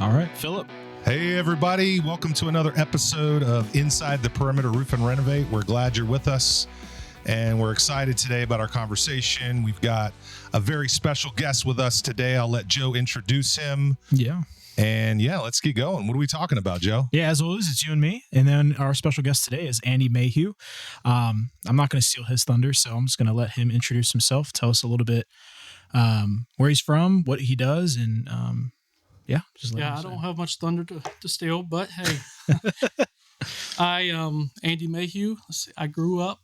All right, Philip. Hey, everybody. Welcome to another episode of Inside the Perimeter Roof and Renovate. We're glad you're with us, and we're excited today about our conversation. We've got a very special guest with us today. I'll let Joe introduce him. Yeah. And let's get going. What are we talking about, Joe? Yeah, as always, it's you and me. And then our special guest today is Andy Mayhew. I'm not going to steal his thunder, so I'm just going to let him introduce himself, tell us a little bit where he's from, what he does, and I don't have much thunder to steal, but hey, I Andy Mayhew. I grew up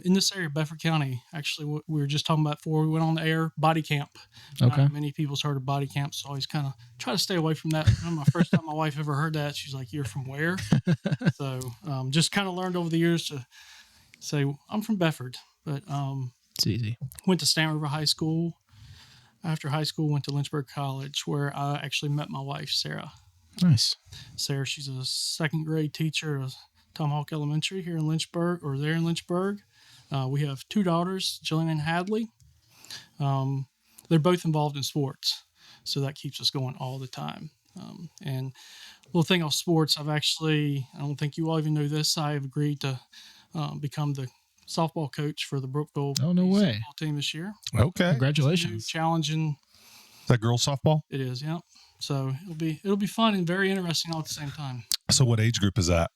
in this area, Bedford County. Actually, we were just talking about before we went on the air, body camp. Okay. Not many people's heard of body camp, so I always kind of try to stay away from that. My first time my wife ever heard that, she's like, "You're from where?" So just kind of learned over the years to say I'm from Bedford, but it's easy. Went to Stan River High School. After high school, went to Lynchburg College, where I actually met my wife, Sarah. Nice. Sarah, she's a second grade teacher at Tomahawk Elementary here in Lynchburg, or there in Lynchburg. We have two daughters, Jillian and Hadley. They're both involved in sports, so that keeps us going all the time. And a little thing on sports, I don't think you all even know this, I have agreed to become the softball coach for the Brookville softball team this year. Okay. Congratulations. Challenging. Is that girls softball? It is, yeah. So it'll be fun and very interesting all at the same time. So what age group is that?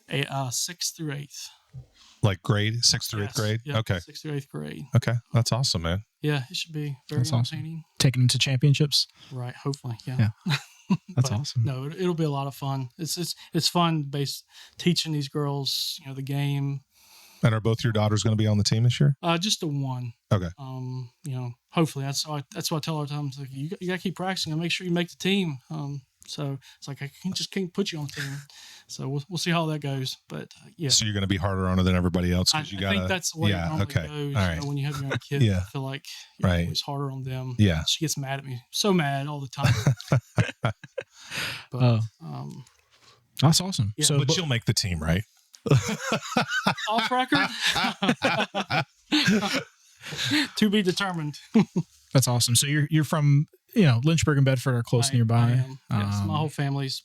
6th through 8th. Like grade? 6th through 8th grade? Yep, Okay. 6th through 8th grade. Okay. That's awesome, man. Yeah, it should be very entertaining. Awesome. Taking them to championships? Right, hopefully, yeah. That's awesome. No, it'll be a lot of fun. It's fun teaching these girls, the game. And are both your daughters going to be on the team this year? Just the one. Okay. Hopefully that's what I tell her. Times like you got to keep practicing and make sure you make the team. So it's like I can't put you on the team. So we'll see how that goes. But yeah. So you're going to be harder on her than everybody else because you got to. I think that's the way it normally goes. All right. When you have your own kids, I feel like you're always harder on them. Yeah. She gets mad at me, so mad all the time. But that's awesome. Yeah. So, but she'll make the team, right? Off record. To be determined. That's awesome. So you're from Lynchburg and Bedford are close nearby. I am. Yes, my whole family's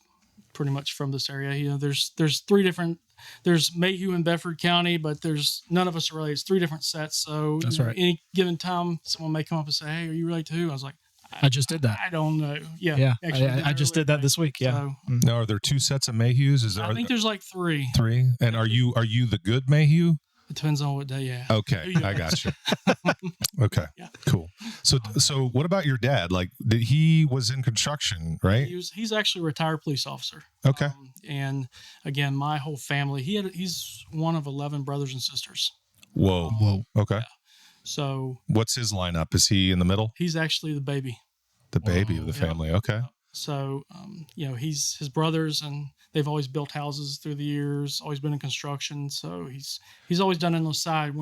pretty much from this area. There's three different. There's Mayhew in Bedford County, but there's none of us are related. It's three different sets. So that's right. Any given time, someone may come up and say, "Hey, are you related to who?" I was like, I just did that. I don't know. Yeah. Actually, I just did that this week. Yeah. So, now, are there two sets of Mayhews? I think there's like three. Three? And are you the good Mayhew? It depends on what day you have. Okay. I got you. Okay. Yeah. Cool. So what about your dad? Like, he was in construction, right? He's actually a retired police officer. Okay. And again, my whole family, he's one of 11 brothers and sisters. Whoa. Okay. Yeah. So what's his lineup? Is he in the middle? He's actually the baby. The baby of the family. Okay. So, he's his brothers, and they've always built houses through the years, always been in construction. So he's always done it on the side.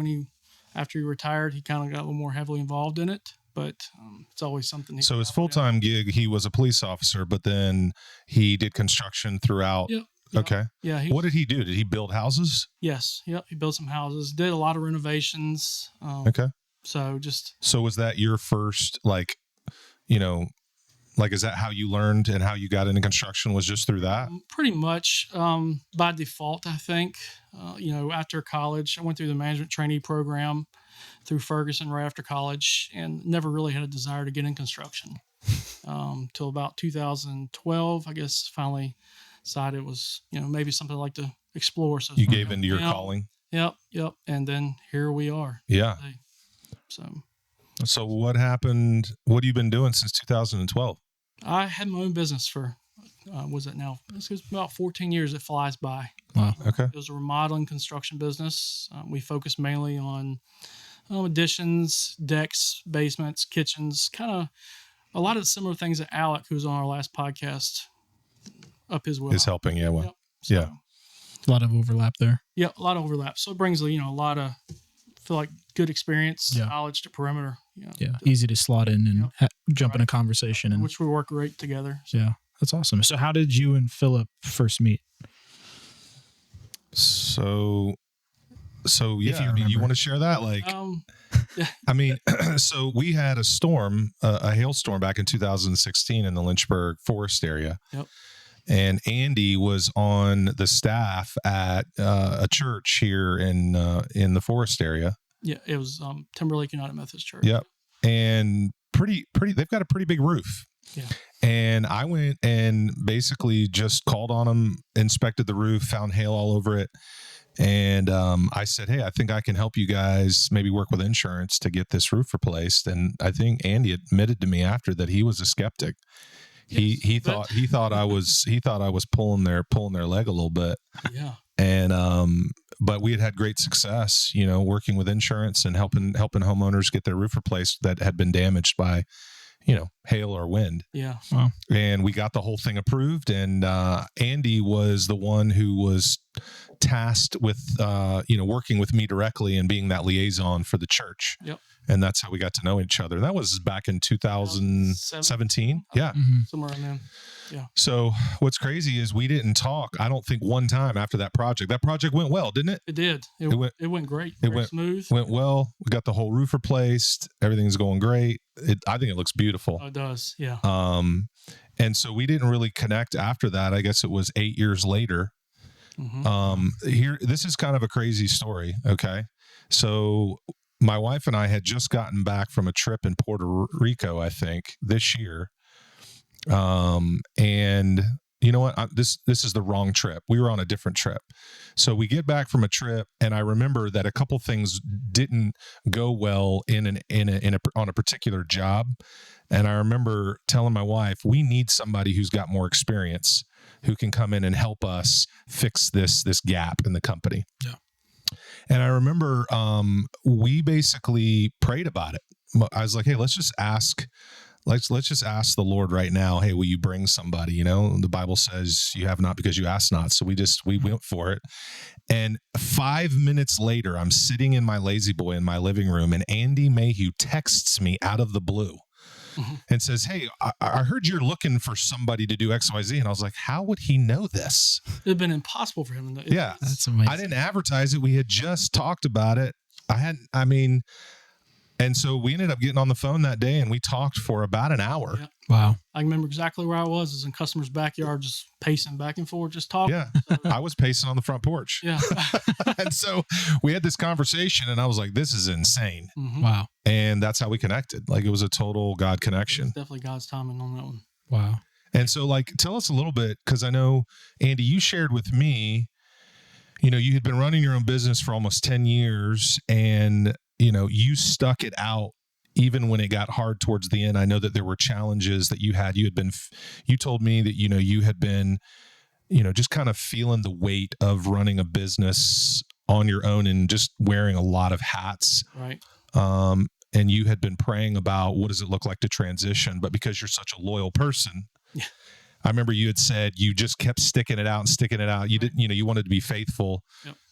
After he retired, he kind of got a little more heavily involved in it, but it's always something. So his full-time gig, he was a police officer, but then he did construction throughout. Yep. Okay. Yeah. What did he do? Did he build houses? Yes. Yep. He built some houses, did a lot of renovations. Okay. So was that your first, is that how you learned and how you got into construction was just through that? Pretty much by default, I think. After college, I went through the management trainee program through Ferguson right after college and never really had a desire to get in construction till about 2012. I guess finally decided it was, maybe something I'd like to explore. So you gave into your calling? Yep. And then here we are. Yeah. Today. So what happened? What have you been doing since 2012? I had my own business for, was it now? It's about 14 years. It flies by. Wow. Okay. It was a remodeling construction business. We focused mainly on additions, decks, basements, kitchens, kind of a lot of the similar things that Alec, who was on our last podcast, up his well. Is helping, yeah. Well, yep. So, yeah. A lot of overlap there. Yeah, a lot of overlap. So it brings, a lot of, I feel like, good experience, knowledge to perimeter. Yeah, easy to slot in and jump in a conversation. And which we work great together. So. Yeah, that's awesome. So how did you and Philip first meet? So So If yeah, you I mean, you remember. want to share that? Like, I mean, so we had a storm, a hailstorm back in 2016 in the Lynchburg Forest area. Yep. And Andy was on the staff at a church here in the Forest area. Yeah, it was Timberlake United Methodist Church. Yep. And pretty. They've got a pretty big roof. Yeah. And I went and basically just called on them, inspected the roof, found hail all over it. And I said, hey, I think I can help you guys maybe work with insurance to get this roof replaced. And I think Andy admitted to me after that he was a skeptic. Yes, He thought I was pulling their leg a little bit. Yeah. And but we had great success, working with insurance and helping homeowners get their roof replaced that had been damaged by hail or wind. Yeah. Wow. And we got the whole thing approved. And Andy was the one who was tasked with, working with me directly and being that liaison for the church. Yep. And that's how we got to know each other. That was back in 2017. Yeah. Mm-hmm. Somewhere around then. Yeah. So what's crazy is we didn't talk, I don't think, one time after that project. That project went well, didn't it? It did. It went great. It Very smooth. Went well. We got the whole roof replaced. Everything's going great. I think it looks beautiful. Oh, it does. Yeah. And so we didn't really connect after that. I guess it was 8 years later. Mm-hmm. This is kind of a crazy story. Okay. So my wife and I had just gotten back from a trip in Puerto Rico, I think, this year. And you know what? This is the wrong trip. We were on a different trip. So we get back from a trip, and I remember that a couple things didn't go well on a particular job. And I remember telling my wife, we need somebody who's got more experience, who can come in and help us fix this gap in the company. Yeah. And I remember we basically prayed about it. I was like, hey, let's just ask the Lord right now. Hey, will you bring somebody? The Bible says you have not because you ask not. So we went for it. And 5 minutes later, I'm sitting in my lazy boy in my living room, and Andy Mayhew texts me out of the blue. Mm-hmm. And says, hey, I heard you're looking for somebody to do XYZ. And I was like, how would he know this? It'd been impossible for him. Yeah. That's amazing. I didn't advertise it. We had just talked about it. And so we ended up getting on the phone that day, and we talked for about an hour. Yeah. Wow. I remember exactly where I was in customer's backyard, just pacing back and forth, just talking. Yeah. So, I was pacing on the front porch. Yeah. And so we had this conversation, and I was like, this is insane. Mm-hmm. Wow. And that's how we connected. Like, it was a total God connection. It's definitely God's timing on that one. Wow. And so, tell us a little bit, because I know, Andy, you shared with me, you had been running your own business for almost 10 years, and, you stuck it out even when it got hard towards the end. I know that there were challenges that you had. You told me that, you had been, just kind of feeling the weight of running a business on your own and just wearing a lot of hats. Right. And you had been praying about what does it look like to transition, but because you're such a loyal person, yeah. I remember you had said you just kept sticking it out. You didn't, you wanted to be faithful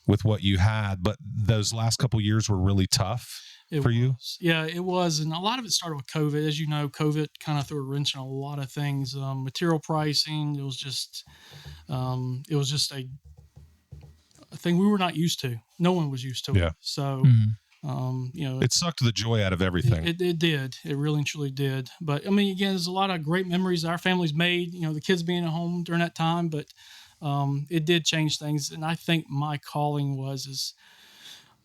with what you had, but those last couple of years were really tough for you. Yeah, it was. And a lot of it started with COVID. As you know, COVID kind of threw a wrench in a lot of things. Material pricing, it was just a thing we were not used to. No one was used to it. So, it sucked the joy out of everything. It did. It really and truly did. But I mean, again, there's a lot of great memories our family's made, the kids being at home during that time, but it did change things. And I think my calling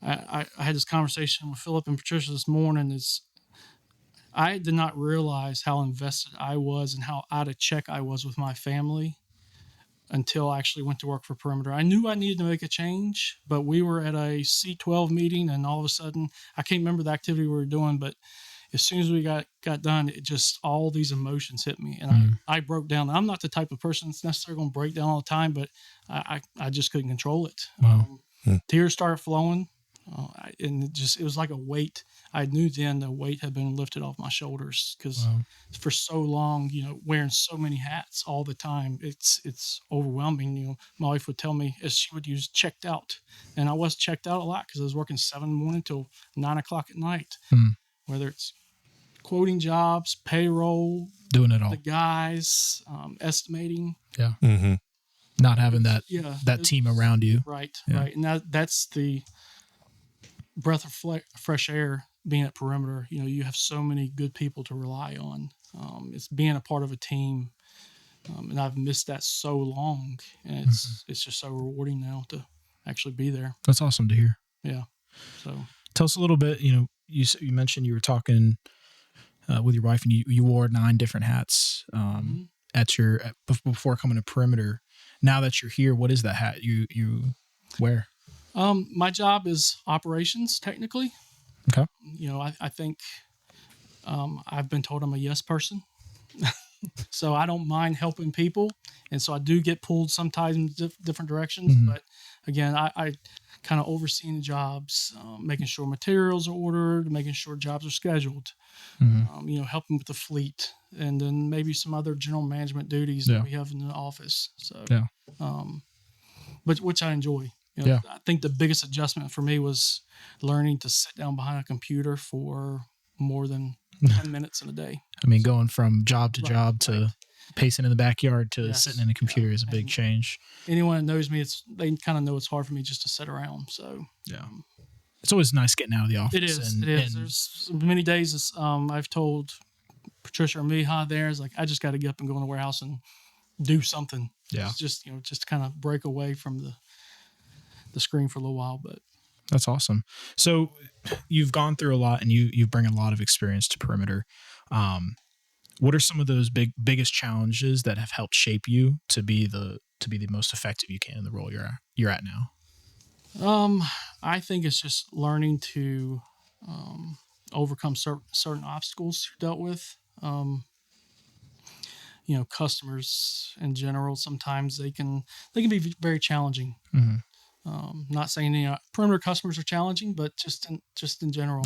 I had this conversation with Philip and Patricia this morning, I did not realize how invested I was and how out of check I was with my family until I actually went to work for Perimeter. I knew I needed to make a change, but we were at a C12 meeting, and all of a sudden, I can't remember the activity we were doing, but as soon as we got done, it just, all these emotions hit me, and I broke down. I'm not the type of person that's necessarily going to break down all the time, but I just couldn't control it. Wow. Tears started flowing, and it was like a weight. I knew then the weight had been lifted off my shoulders, because for so long, wearing so many hats all the time, it's overwhelming. My wife would tell me, as she would use checked out, and I was checked out a lot because I was working 7 in the morning till 9 o'clock at night, whether it's quoting jobs, payroll, doing it all, the guys, estimating. Yeah. Mm-hmm. Not having that team around you. Right. Yeah. Right. And that's the breath of fresh air being at Perimeter. You have so many good people to rely on. It's being a part of a team. And I've missed that so long, and it's just so rewarding now to actually be there. That's awesome to hear. Yeah. So tell us a little bit. You mentioned you were talking with your wife, and you wore 9 different hats before coming to Perimeter. Now that you're here, what is that hat you wear? My job is operations, technically. Okay. I think I've been told I'm a yes person. So I don't mind helping people. And so I do get pulled sometimes in different directions. Mm-hmm. But again, I kind of overseeing the jobs, making sure materials are ordered, making sure jobs are scheduled, helping with the fleet, and then maybe some other general management duties that we have in the office. So, but which I enjoy. I think the biggest adjustment for me was learning to sit down behind a computer for more than 10 minutes in a day. I mean, going from job to job to pacing in the backyard to sitting in a computer is a big change. Anyone that knows me, they kind of know it's hard for me just to sit around. So it's always nice getting out of the office. It is. There's many days I've told Patricia or Mihai there is like, I just got to get up and go in the warehouse and do something. Yeah. It's just kind of break away from the screen for a little while, but. That's awesome. So you've gone through a lot, and you bring a lot of experience to Perimeter. What are some of those biggest challenges that have helped shape you to be the most effective you can in the role you're at now? I think it's just learning to overcome certain obstacles you're dealt with. Customers in general, sometimes they can be very challenging. Mm-hmm. Not saying Perimeter customers are challenging, but just in general,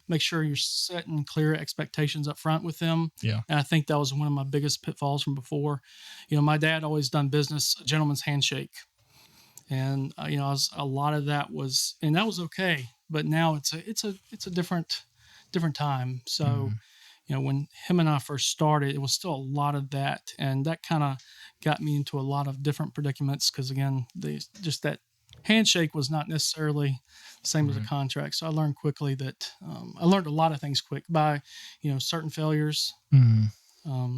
make sure you're setting clear expectations up front with them. Yeah, and I think that was one of my biggest pitfalls from before. My dad always done business a gentleman's handshake, and a lot of that was, and that was okay. But now it's a different time. So. When him and I first started, it was still a lot of that, and that kind of got me into a lot of different predicaments because, again, that handshake was not necessarily the same as a contract. So I learned quickly that I learned a lot of things quick by, certain failures. Mm-hmm.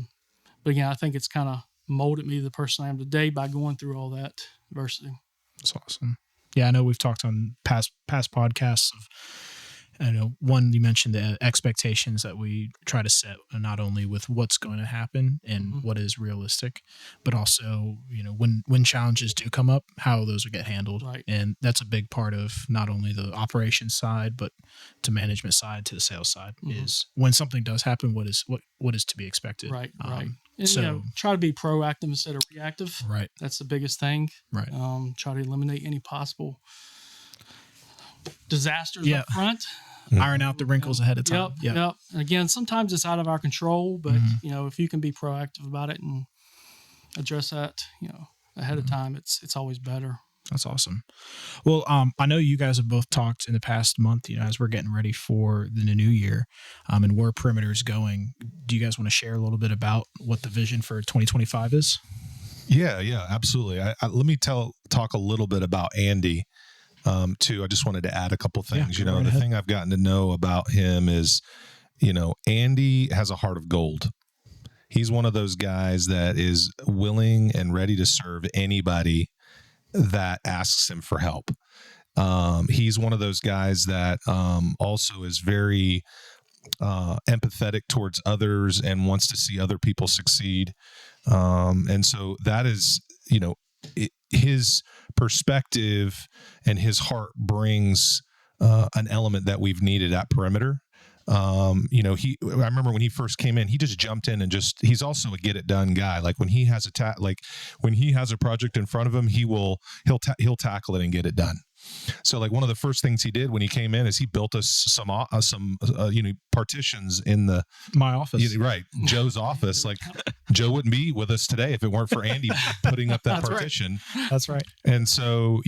But again, I think it's kind of molded me to the person I am today by going through all that adversity. That's awesome. Yeah, I know we've talked on past podcasts of. I know one, you mentioned the expectations that we try to set, not only with what's going to happen and what is realistic, but also, when challenges do come up, how those will get handled. Right. And that's a big part of not only the operations side, but to management side, to the sales side, is when something does happen, what is to be expected. Right. Right. And, try to be proactive instead of reactive. Right. That's the biggest thing. Right. Try to eliminate any possible disasters up front. Iron out the wrinkles ahead of time. Yep. And again, sometimes it's out of our control, but if you can be proactive about it and address that, ahead of time, it's always better. That's awesome. Well, I know you guys have both talked in the past month, as we're getting ready for the new year, and where Perimeter is going. Do you guys want to share a little bit about what the vision for 2025 is? Yeah, absolutely. Let me talk a little bit about Andy. Too. I just wanted to add a couple things. The thing I've gotten to know about him is, Andy has a heart of gold. He's one of those guys that is willing and ready to serve anybody that asks him for help. He's one of those guys that also is very empathetic towards others and wants to see other people succeed. And so that is, his perspective and his heart brings an element that we've needed at Perimeter. I remember when he first came in, he just jumped in and he's also a get it done guy. Like when he has when he has a project in front of him, he'll tackle it and get it done. So like one of the first things he did when he came in is he built us some partitions in my office, right? Joe's office. Like Joe wouldn't be with us today if it weren't for Andy putting up that partition. Right. That's right. And so,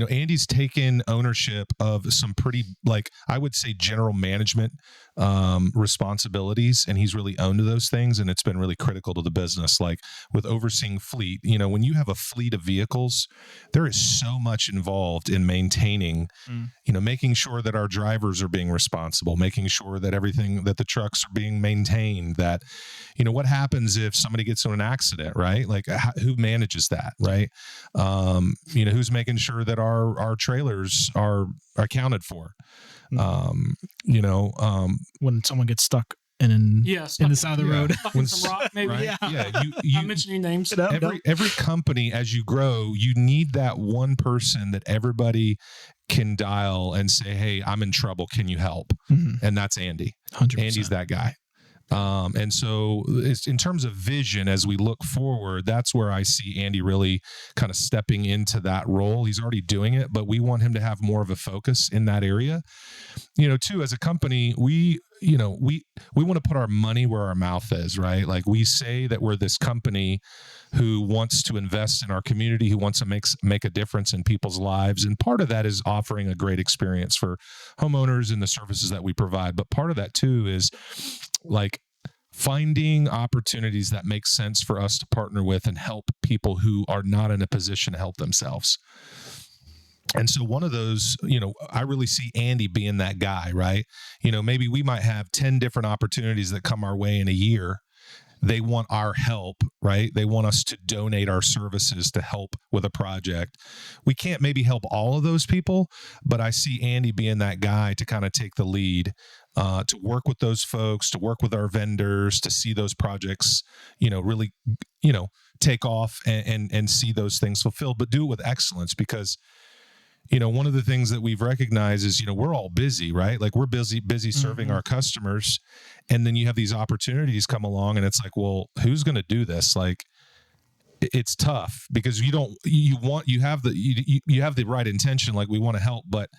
Andy's taken ownership of some pretty, I would say, general management responsibilities, and he's really owned those things, and it's been really critical to the business. Like with overseeing fleet, when you have a fleet of vehicles, there is so much involved in maintaining, making sure that our drivers are being responsible, making sure that everything, that the trucks are being maintained, that, what happens if somebody gets in an accident, right? Like who manages that, right? Who's making sure that our trailers are accounted for? When someone gets stuck in the side of the road, when some rock, maybe. Right? Yeah. You I'm mentioning names. every company, as you grow, you need that one person that everybody can dial and say, "Hey, I'm in trouble. Can you help?" And that's Andy. 100%. Andy's that guy. And so it's, in terms of vision, as we look forward, that's where I see Andy really kind of stepping into that role. He's already doing it, but we want him to have more of a focus in that area. Too, as a company, we want to put our money where our mouth is, right? Like we say that we're this company who wants to invest in our community, who wants to make a difference in people's lives. And part of that is offering a great experience for homeowners and the services that we provide. But part of that too is like finding opportunities that make sense for us to partner with and help people who are not in a position to help themselves. And so one of those, I really see Andy being that guy, right? Maybe we might have 10 different opportunities that come our way in a year. They want our help, right? They want us to donate our services to help with a project. We can't maybe help all of those people, but I see Andy being that guy to kind of take the lead, to work with those folks, to work with our vendors, to see those projects, really, take off and see those things fulfilled, but do it with excellence. Because one of the things that we've recognized is, we're all busy, right? Like we're busy serving our customers. And then you have these opportunities come along and it's like, well, who's going to do this? Like it's tough because you have the right intention. Like we want to help, but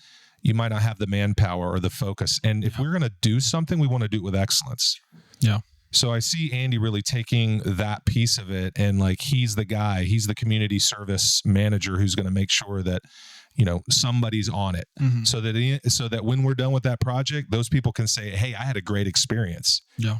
you might not have the manpower or the focus. And if we're going to do something, we want to do it with excellence. Yeah. So I see Andy really taking that piece of it. And like, he's the guy, he's the community service manager who's going to make sure that, somebody's on it, so that when we're done with that project, those people can say, "Hey, I had a great experience." Yeah.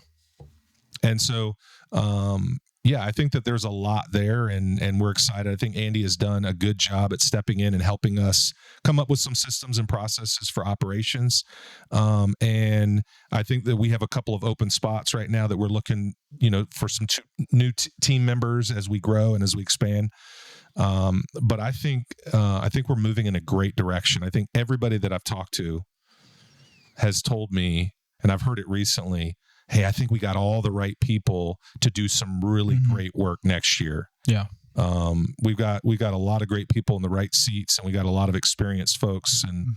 And so, I think that there's a lot there, and we're excited. I think Andy has done a good job at stepping in and helping us come up with some systems and processes for operations. And I think that we have a couple of open spots right now that we're looking, for some new team members as we grow and as we expand. But I think we're moving in a great direction. I think everybody that I've talked to has told me, and I've heard it recently, hey, I think we got all the right people to do some really great work next year. Yeah. We've got a lot of great people in the right seats, and we got a lot of experienced folks, and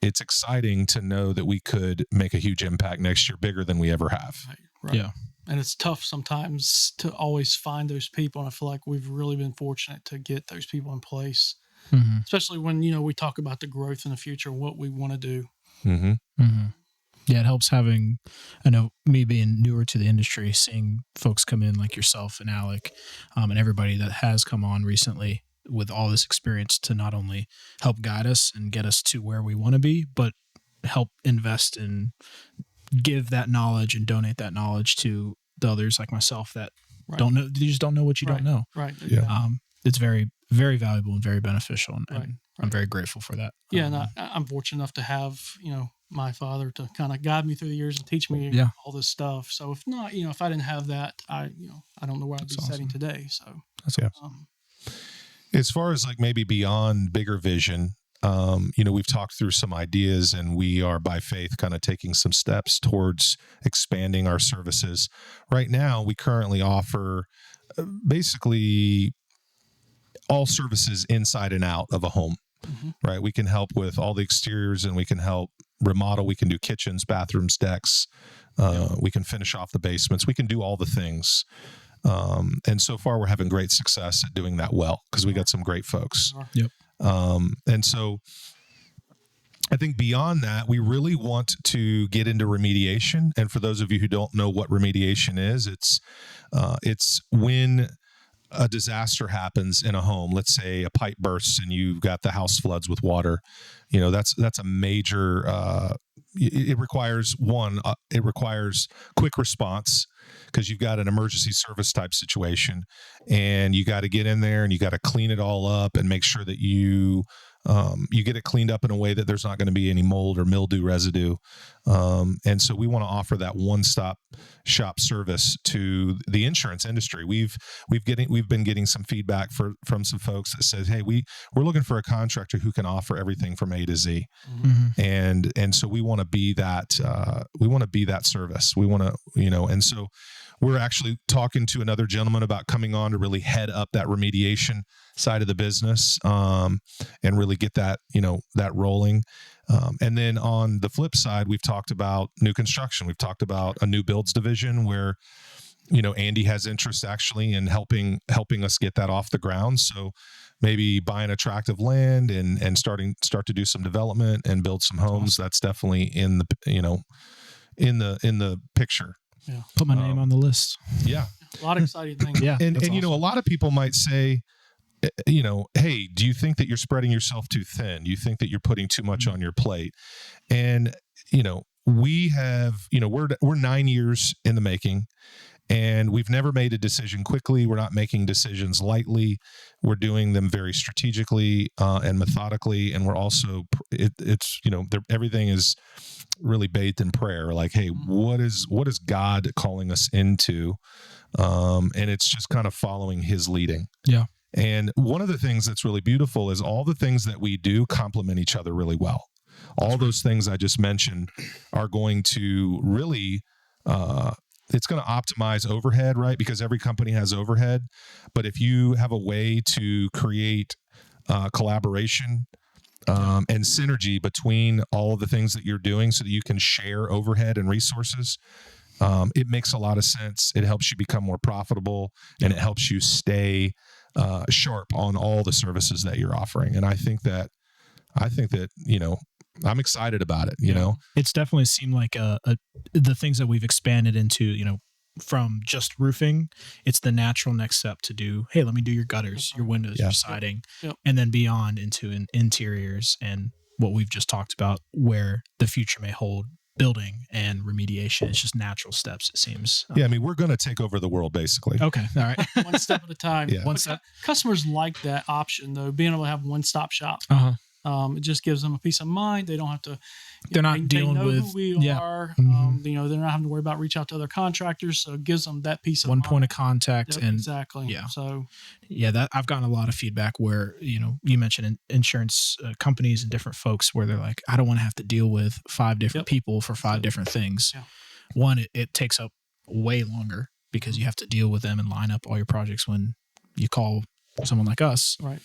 it's exciting to know that we could make a huge impact next year, bigger than we ever have. Right. Yeah. And it's tough sometimes to always find those people. And I feel like we've really been fortunate to get those people in place, especially when, we talk about the growth in the future, what we want to do. Yeah, it helps having, I know me being newer to the industry, seeing folks come in like yourself and Alec, and everybody that has come on recently with all this experience to not only help guide us and get us to where we want to be, but help invest and give that knowledge and donate that knowledge to the others like myself that don't know, you just don't know what you don't know. Right. Yeah. It's very, very valuable and very beneficial. And I'm very grateful for that. Yeah. And I'm fortunate enough to have, my father to kind of guide me through the years and teach me all this stuff. So if not, if I didn't have that, I don't know where I'd be sitting today. So that's awesome. As far as like maybe beyond bigger vision, we've talked through some ideas, and we are by faith kind of taking some steps towards expanding our services. Right now, we currently offer basically all services inside and out of a home, right? We can help with all the exteriors, and we can help remodel. We can do kitchens, bathrooms, decks. We can finish off the basements. We can do all the things. And so far, we're having great success at doing that well, because we got some great folks. Yep. And so I think beyond that, we really want to get into remediation. And for those of you who don't know what remediation is, it's when a disaster happens in a home. Let's say a pipe bursts and you've got the house floods with water. That's a major it requires it requires quick response because you've got an emergency service type situation, and you got to get in there and you got to clean it all up and make sure that you get it cleaned up in a way that there's not going to be any mold or mildew residue. And so we want to offer that one-stop shop service to the insurance industry. We've been getting some feedback from some folks that says, hey, we're looking for a contractor who can offer everything from A to Z. Mm-hmm. And so we want to be that, service. We want to, and so we're actually talking to another gentleman about coming on to really head up that remediation side of the business, and really get that, that rolling. And then on the flip side, we've talked about new construction. We've talked about a new builds division where, Andy has interest actually in helping us get that off the ground. So maybe buying a tract of land and start to do some development and build some homes. That's definitely in the, in the picture. Yeah. Put my name on the list. Yeah. A lot of exciting things. Yeah. And awesome. a lot of people might say, hey, do you think that you're spreading yourself too thin? Do you think that you're putting too much on your plate? And, we have, we're 9 years in the making, and we've never made a decision quickly. We're not making decisions lightly. We're doing them very strategically and methodically. And we're also, everything is really bathed in prayer. Like, hey, what is God calling us into? And it's just kind of following his leading. Yeah. And one of the things that's really beautiful is all the things that we do complement each other really well. All those things I just mentioned are going to really, it's going to optimize overhead, right? Because every company has overhead. But if you have a way to create collaboration and synergy between all of the things that you're doing so that you can share overhead and resources, it makes a lot of sense. It helps you become more profitable, and it helps you stay sharp on all the services that you're offering. And I think that, I'm excited about it, It's definitely seemed like the things that we've expanded into, from just roofing, it's the natural next step to do, hey, let me do your gutters, your windows, your siding, and then beyond into interiors and what we've just talked about, where the future may hold building and remediation. It's just natural steps, it seems. Yeah, I mean, we're going to take over the world, basically. Okay, all right. One step at a time. Yeah. One step. Customers like that option, though, being able to have one-stop shop. Uh-huh. It just gives them a peace of mind. They don't have to. They're not dealing they know with who we are. Mm-hmm. They're not having to worry about reach out to other contractors. So it gives them that peace of one mind. point of contact. Yep, and exactly. Yeah. So that I've gotten a lot of feedback where, you mentioned insurance companies and different folks where they're like, I don't want to have to deal with 5 different people for 5 different things. Yeah. One, it takes up way longer because you have to deal with them and line up all your projects. When you call someone like us, right.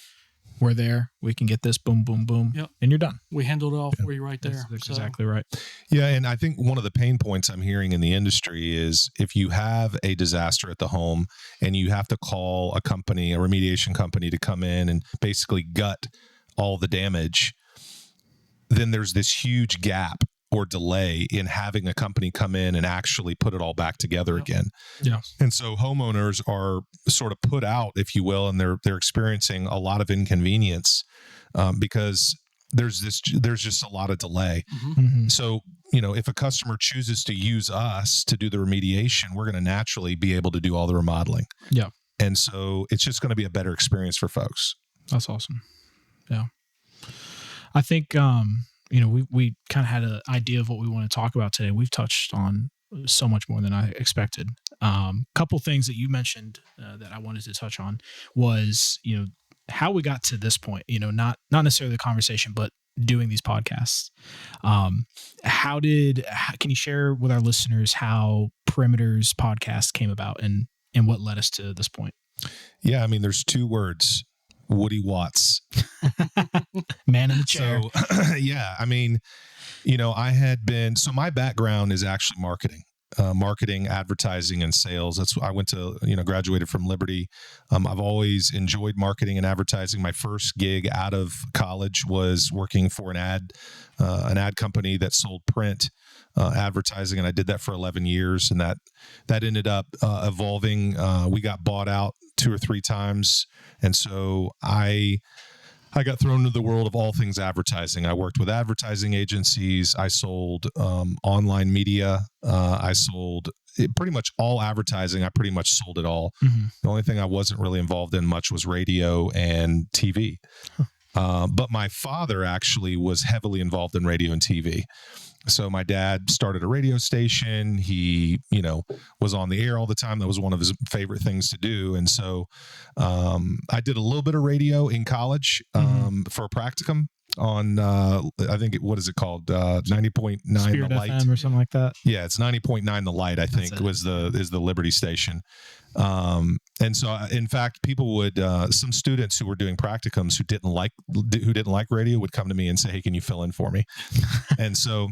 We're there. We can get this, boom, boom, boom, and you're done. We handled it all for you right there. That's exactly right. Yeah, and I think one of the pain points I'm hearing in the industry is if you have a disaster at the home and you have to call a company, a remediation company, to come in and basically gut all the damage, then there's this huge gap or delay in having a company come in and actually put it all back together again. Yeah. And so homeowners are sort of put out, if you will, and they're experiencing a lot of inconvenience because there's just a lot of delay. Mm-hmm. So, if a customer chooses to use us to do the remediation, we're going to naturally be able to do all the remodeling. Yeah. And so it's just going to be a better experience for folks. That's awesome. Yeah. I think, we kind of had an idea of what we want to talk about today. We've touched on so much more than I expected. Couple things that you mentioned that I wanted to touch on was, how we got to this point, not necessarily the conversation, but doing these podcasts. Can you share with our listeners how Perimeter's podcast came about and what led us to this point? Yeah. I mean, there's 2 words. Woody Watts. Man in the chair. So, yeah, I mean, so my background is actually marketing, advertising, and sales. I went to, graduated from Liberty. I've always enjoyed marketing and advertising. My first gig out of college was working for an ad company that sold print advertising. And I did that for 11 years. And that ended up evolving. We got bought out 2 or 3 times. And so I I got thrown into the world of all things advertising. I worked with advertising agencies. I sold online media. I sold pretty much all advertising. I pretty much sold it all. Mm-hmm. The only thing I wasn't really involved in much was radio and TV. But my father actually was heavily involved in radio and TV. So my dad started a radio station. He, was on the air all the time. That was one of his favorite things to do. And so I did a little bit of radio in college for a practicum on, I think, what is it called? 90.9 Spirit The Light. FM or something like that. Yeah, it's 90.9 The Light, I think, is the Liberty station. And so, in fact, people would, some students who were doing practicums who didn't like radio would come to me and say, "Hey, can you fill in for me?" And so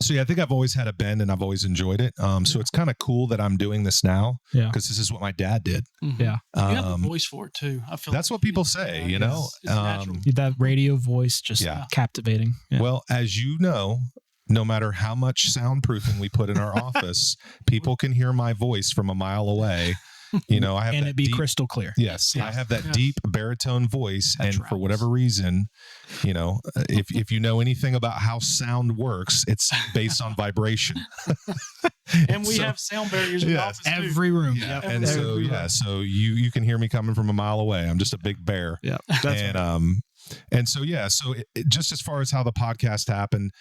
yeah, I think I've always had a bend and I've always enjoyed it. So it's kind of cool that I'm doing this now because this is what my dad did. Mm-hmm. Yeah. You have a voice for it too. I feel that's what people say, it's natural. That radio voice, just captivating. Yeah. Well, as you know, no matter how much soundproofing we put in our office, people can hear my voice from a mile away. I have and that it be deep, crystal clear. Yes, I have that deep baritone voice, That and travels. for whatever reason, if you know anything about how sound works, it's based on vibration. And we have sound barriers in the office too. Every room. Yeah, Yep. and so you can hear me coming from a mile away. I'm just a big bear. Yeah, and so just as far as how the podcast happened,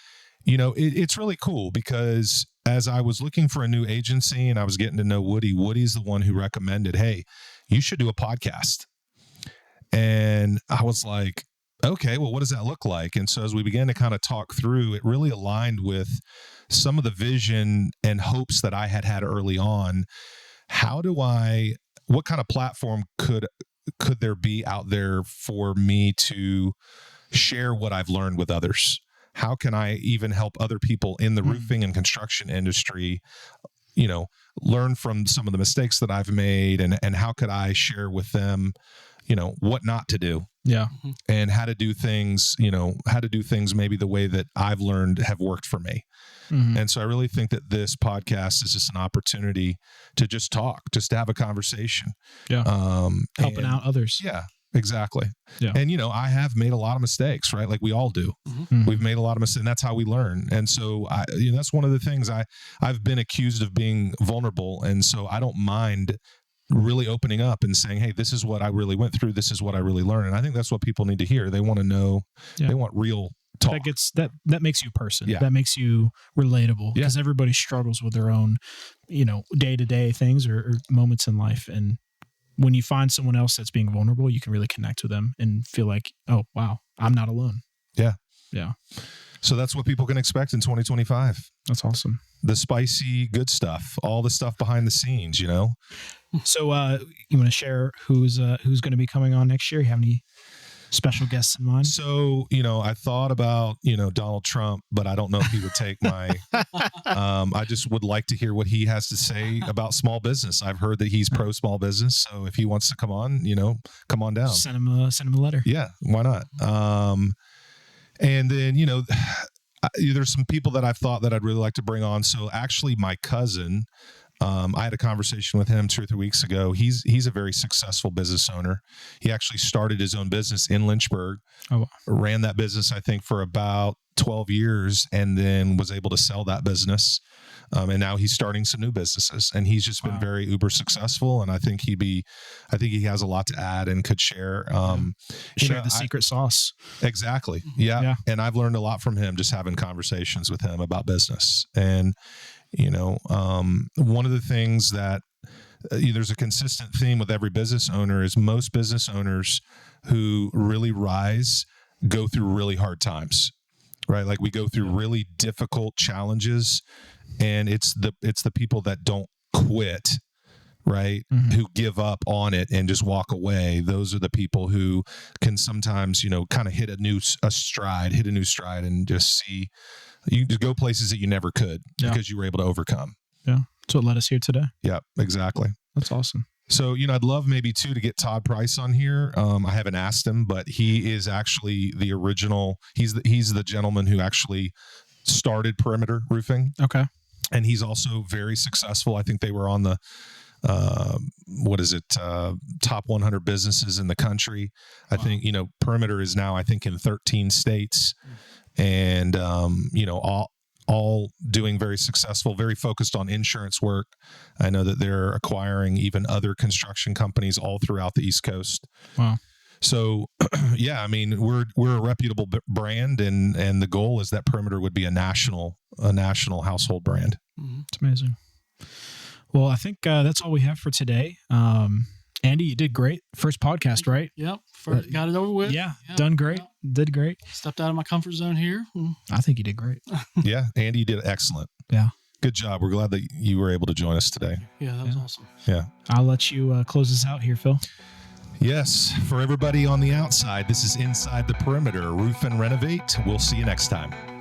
it's really cool because as I was looking for a new agency and I was getting to know Woody's the one who recommended, "Hey, you should do a podcast." And I was like, okay, well, what does that look like? And so as we began to kind of talk through, it really aligned with some of the vision and hopes that I had early on. What kind of platform could there be out there for me to share what I've learned with others? How can I even help other people in the roofing and construction industry, learn from some of the mistakes that I've made, and how could I share with them, what not to do? Yeah. And how to do things, maybe the way that I've learned have worked for me. Mm-hmm. And so I really think that this podcast is just an opportunity to just talk, just to have a conversation. Yeah. Helping out others. Yeah. Exactly. Yeah. And, I have made a lot of mistakes, right? Like we all do. Mm-hmm. We've made a lot of mistakes, and that's how we learn. And so that's one of the things I've been accused of being vulnerable. And so I don't mind really opening up and saying, "Hey, this is what I really went through. This is what I really learned." And I think that's what people need to hear. They want to know, they want real talk. That makes you a person. Yeah. That makes you relatable because everybody struggles with their own, day-to-day things or moments in life. And when you find someone else that's being vulnerable, you can really connect with them and feel like, oh, wow, I'm not alone. Yeah. Yeah. So that's what people can expect in 2025. That's awesome. The spicy good stuff, all the stuff behind the scenes, So you want to share who's going to be coming on next year? You have any special guests in mind? So, I thought about, Donald Trump, but I don't know if he would take my, I just would like to hear what he has to say about small business. I've heard that he's pro small business. So if he wants to come on, come on down. Send him a letter. Yeah. Why not? And then, there's some people that I've thought that I'd really like to bring on. So actually my cousin, I had a conversation with him 2 or 3 weeks ago. He's a very successful business owner. He actually started his own business in Lynchburg, ran that business, I think, for about 12 years, and then was able to sell that business. And now he's starting some new businesses, and he's just been very uber successful. And I think he has a lot to add and could share. Share the secret sauce. Exactly. Yeah. And I've learned a lot from him just having conversations with him about business. And one of the things that there's a consistent theme with every business owner is most business owners who really rise go through really hard times, right? Like we go through really difficult challenges, and it's the people that don't quit, right? Mm-hmm. Who give up on it and just walk away. Those are the people who can sometimes, kind of hit a new stride and just see, you just go places that you never could because you were able to overcome. Yeah. That's what led us here today. Yeah, exactly. That's awesome. So, I'd love maybe too to get Todd Price on here. I haven't asked him, but he is actually the original. He's the gentleman who actually started Perimeter Roofing. Okay. And he's also very successful. I think they were on the what is it? Top 100 businesses in the country. I think, Perimeter is now, I think, in 13 states, and, all doing very successful, very focused on insurance work. I know that they're acquiring even other construction companies all throughout the East Coast. Wow. So, yeah, I mean, we're a reputable brand, and the goal is that Perimeter would be a national household brand. It's amazing. Well, I think that's all we have for today. Andy, you did great. First podcast, right? Yep. Got it over with. Yeah. Yep. Done great. Yep. Did great. Stepped out of my comfort zone here. I think you did great. Yeah, Andy, you did excellent. Yeah. Good job. We're glad that you were able to join us today. Yeah, that was awesome. Yeah. I'll let you close this out here, Phil. Yes. For everybody on the outside, this is Inside the Perimeter, Roof and Renovate. We'll see you next time.